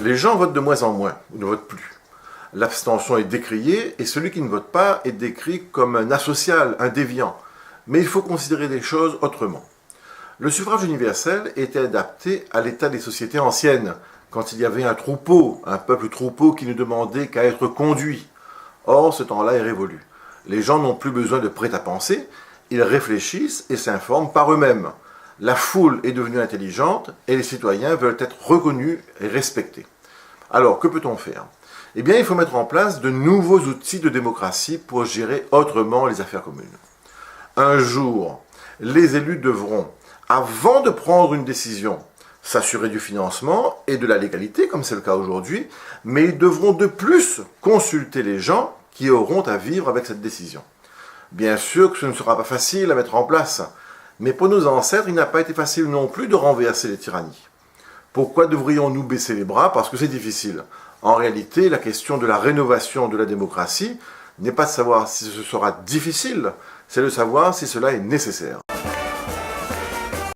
Les gens votent de moins en moins, ou ne votent plus. L'abstention est décriée et celui qui ne vote pas est décrit comme un asocial, un déviant. Mais il faut considérer les choses autrement. Le suffrage universel était adapté à l'état des sociétés anciennes, quand il y avait un peuple troupeau qui ne demandait qu'à être conduit. Or, ce temps-là est révolu. Les gens n'ont plus besoin de prêt-à-penser, ils réfléchissent et s'informent par eux-mêmes. La foule est devenue intelligente et les citoyens veulent être reconnus et respectés. Alors, que peut-on faire ? Eh bien, il faut mettre en place de nouveaux outils de démocratie pour gérer autrement les affaires communes. Un jour, les élus devront, avant de prendre une décision, s'assurer du financement et de la légalité, comme c'est le cas aujourd'hui, mais ils devront de plus consulter les gens qui auront à vivre avec cette décision. Bien sûr que ce ne sera pas facile à mettre en place, mais pour nos ancêtres, il n'a pas été facile non plus de renverser les tyrannies. Pourquoi devrions-nous baisser les bras ? Parce que c'est difficile. En réalité, la question de la rénovation de la démocratie n'est pas de savoir si ce sera difficile, c'est de savoir si cela est nécessaire.